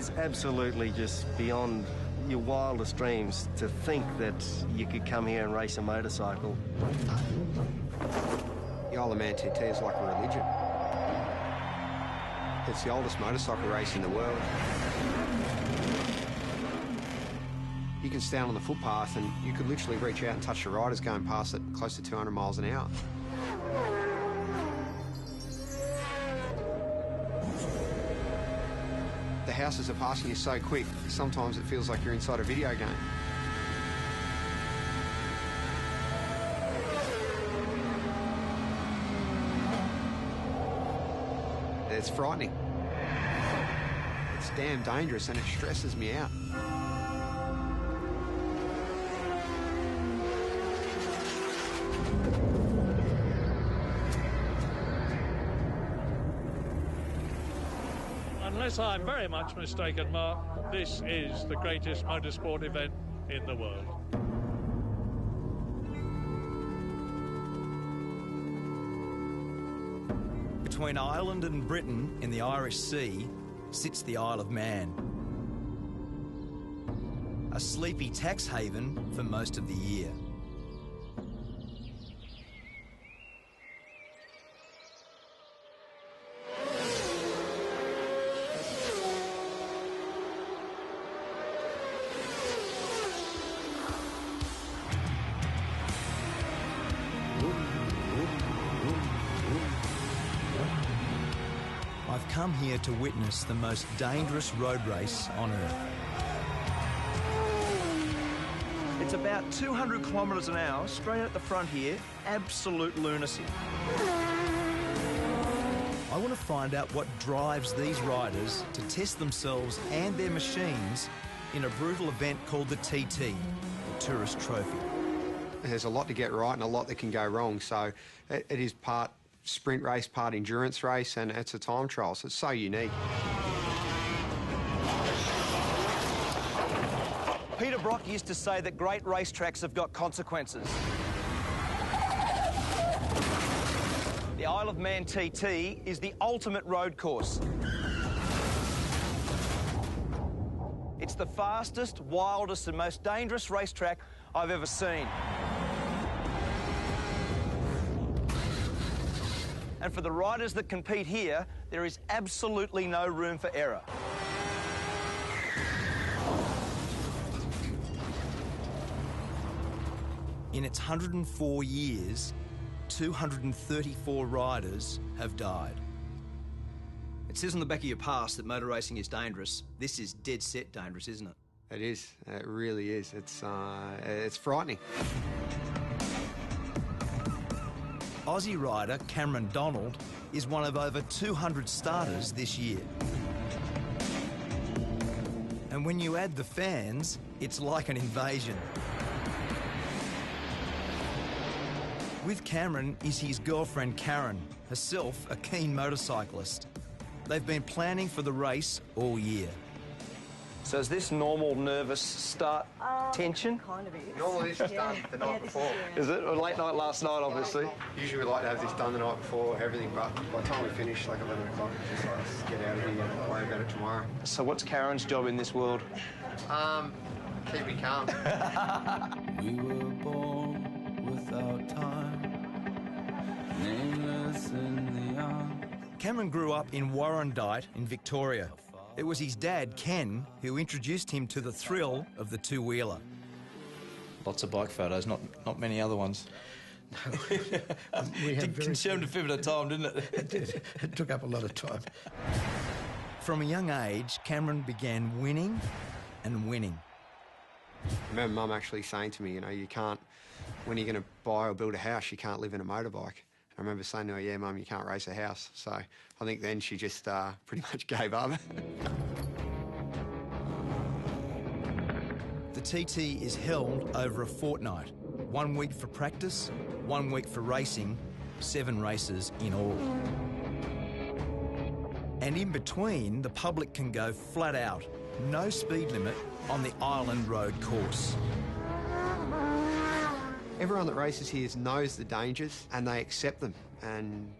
is absolutely just beyond your wildest dreams to think that you could come here and race a motorcycle. The Isle of Man TT is like a religion. It's the oldest motorcycle race in the world. You can stand on the footpath and you could literally reach out and touch the riders going past it close to 200 miles an hour. The houses are passing you so quick, sometimes it feels like you're inside a video game. It's frightening. It's damn dangerous and it stresses me out. Unless I'm very much mistaken, Mark, this is the greatest motorsport event in the world. Between Ireland and Britain in the Irish Sea sits the Isle of Man. A sleepy tax haven for most of the year. I've come here to witness the most dangerous road race on Earth. It's about 200 kilometres an hour, straight at the front here, absolute lunacy. I want to find out what drives these riders to test themselves and their machines in a brutal event called the TT, the Tourist Trophy. There's a lot to get right and a lot that can go wrong, so it is part sprint race, part endurance race, and it's a time trial, so it's so unique. Peter Brock used to say that great racetracks have got consequences. The Isle of Man TT is the ultimate road course. It's the fastest, wildest and most dangerous racetrack I've ever seen. And for the riders that compete here, there is absolutely no room for error. In its 104 years, 234 riders have died. It says on the back of your pass that motor racing is dangerous. This is dead set dangerous, isn't it? It is. It really is. It's frightening. Aussie rider Cameron Donald is one of over 200 starters this year. And when you add the fans, it's like an invasion. With Cameron is his girlfriend Karen, herself a keen motorcyclist. They've been planning for the race all year. So is this normal nervous start tension? Kind of is. Normally this is done the night before. Is it? Or late night last night, obviously? Usually we like to have this done the night before, everything, but by the time we finish, like 11 o'clock, it's just like, let's get out of here and worry about it tomorrow. So what's Karen's job in this world? Keep me calm. We were born without time, nameless in the arms. Cameron grew up in Warrandyte in Victoria. It was his dad, Ken, who introduced him to the thrill of the two-wheeler. Lots of bike photos, not many other ones. It consumed a fair bit of time, didn't it? It did. It took up a lot of time. From a young age, Cameron began winning and winning. I remember Mum actually saying to me, you know, you can't, when you're going to buy or build a house, you can't live in a motorbike. I remember saying to her, yeah, Mum, you can't race a house. So I think then she just pretty much gave up. The TT is held over a fortnight. 1 week for practice, 1 week for racing, 7 races in all. And in between, the public can go flat out, no speed limit on the Island Road course. Everyone that races here knows the dangers and they accept them and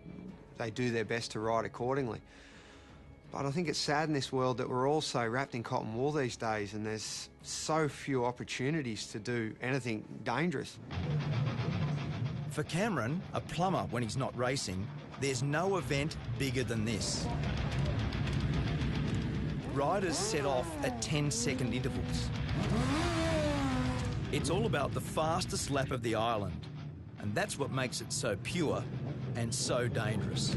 they do their best to ride accordingly. But I think it's sad in this world that we're all so wrapped in cotton wool these days, and there's so few opportunities to do anything dangerous. For Cameron, a plumber when he's not racing, there's no event bigger than this. Riders set off at 10-second intervals. It's all about the fastest lap of the island, and that's what makes it so pure and so dangerous.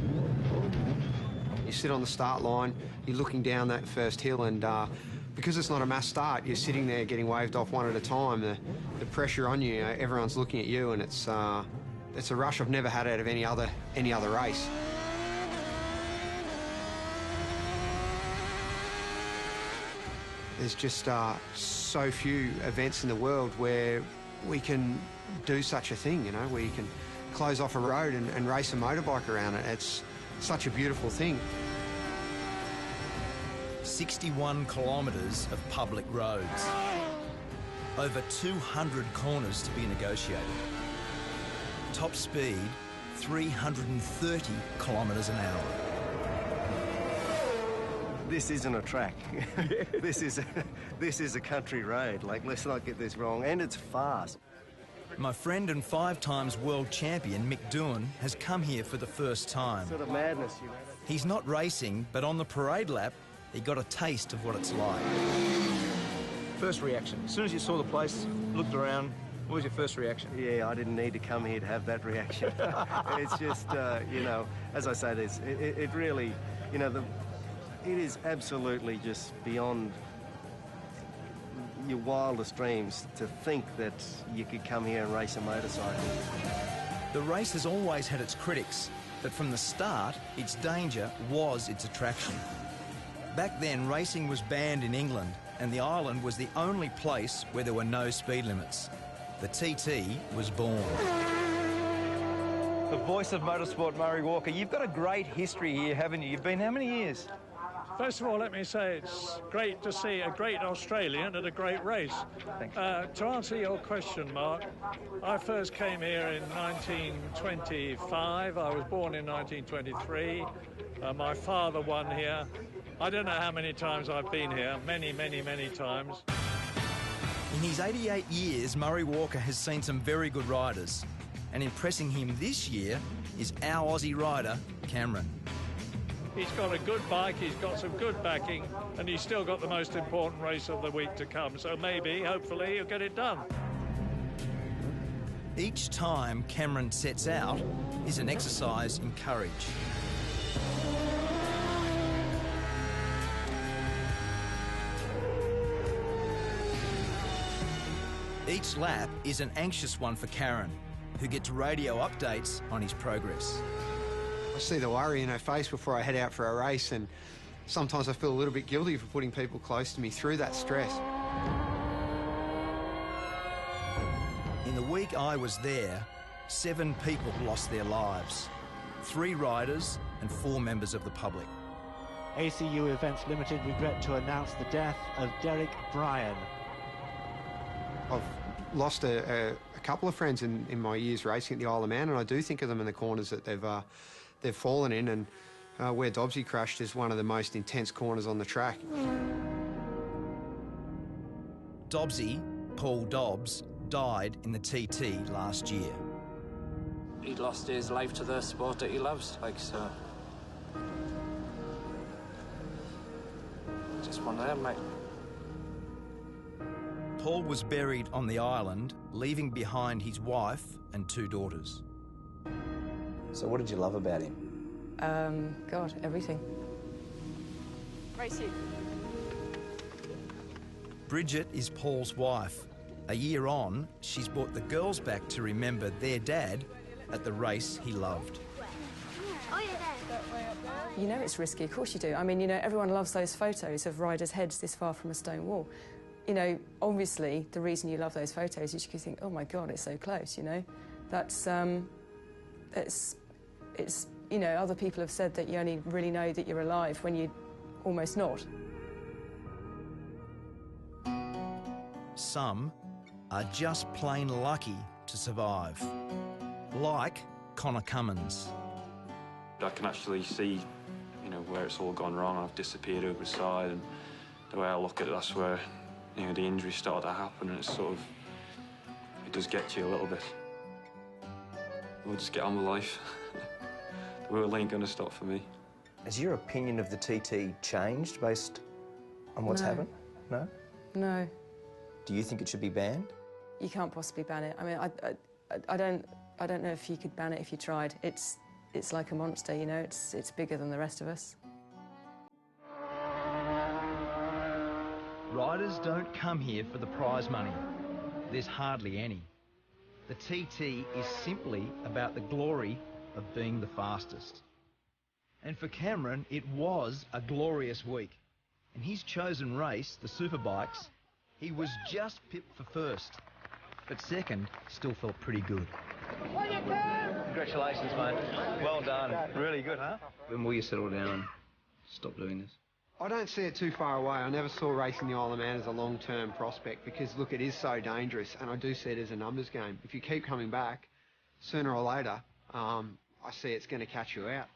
You sit on the start line, you're looking down that first hill, and because it's not a mass start, you're sitting there getting waved off one at a time. The pressure on you, everyone's looking at you, and it's a rush I've never had out of any other race. There's just so few events in the world where we can do such a thing, you know, where you can close off a road and race a motorbike around it. It's such a beautiful thing. 61 kilometres of public roads. Over 200 corners to be negotiated. Top speed, 330 kilometres an hour. This isn't a track. This is a country road. Like, let's not get this wrong. And it's fast. My friend and 5 times world champion Mick Doohan has come here for the first time. Sort of madness, you know. He's not racing, but on the parade lap, he got a taste of what it's like. First reaction, as soon as you saw the place, looked around, what was your first reaction? Yeah, I didn't need to come here to have that reaction. It's just, you know, as I say this, it really, you know, it is absolutely just beyond your wildest dreams to think that you could come here and race a motorcycle. The race has always had its critics, but from the start, its danger was its attraction. Back then, racing was banned in England, and the island was the only place where there were no speed limits. The TT was born. The voice of motorsport, Murray Walker. You've got a great history here, haven't you? You've been how many years? First of all, let me say it's great to see a great Australian at a great race. To answer your question, Mark, I first came here in 1925. I was born in 1923. My father won here. I don't know how many times I've been here. Many, many, many times. In his 88 years, Murray Walker has seen some very good riders. And impressing him this year is our Aussie rider, Cameron. He's got a good bike, he's got some good backing, and he's still got the most important race of the week to come. So maybe, hopefully, he'll get it done. Each time Cameron sets out is an exercise in courage. Each lap is an anxious one for Karen, who gets radio updates on his progress. I see the worry in her face before I head out for a race, and sometimes I feel a little bit guilty for putting people close to me through that stress. In the week I was there, 7 people lost their lives. 3 riders and 4 members of the public. ACU Events Limited regret to announce the death of Derek Bryan. I've lost a couple of friends in my years racing at the Isle of Man, and I do think of them in the corners that they've fallen in, and where Dobbsy crashed is one of the most intense corners on the track. Dobbsy, Paul Dobbs, died in the TT last year. He lost his life to the sport that he loves, like, so. Just one of them, mate. Paul was buried on the island, leaving behind his wife and 2 daughters. So what did you love about him? God, everything. Racing. Bridget is Paul's wife. A year on, she's brought the girls back to remember their dad at the race he loved. You know it's risky, of course you do. I mean, you know, everyone loves those photos of riders' heads this far from a stone wall. You know, obviously, the reason you love those photos is you think, oh my God, it's so close, you know? That's, it's, you know, other people have said that you only really know that you're alive when you're almost not. Some are just plain lucky to survive. Like Connor Cummins. I can actually see you know, where it's all gone wrong. I've disappeared over the side, and the way I look at it, that's where, you know, the injury started to happen, and it's sort of, it does get to you a little bit. We'll just get on with life. The world ain't gonna stop for me. Has your opinion of the TT changed based on what's happened? No? No. Do you think it should be banned? You can't possibly ban it. I mean, I don't know if you could ban it if you tried. It's like a monster, you know. It's bigger than the rest of us. Riders don't come here for the prize money. There's hardly any. The TT is simply about the glory of being the fastest. And for Cameron, it was a glorious week. In his chosen race, the Superbikes, he was just pipped for first. But second still felt pretty good. Congratulations, mate. Well done. Really good, huh? When will you settle down and stop doing this? I don't see it too far away. I never saw racing the Isle of Man as a long-term prospect because, look, it is so dangerous, and I do see it as a numbers game. If you keep coming back, sooner or later, I see it's going to catch you out.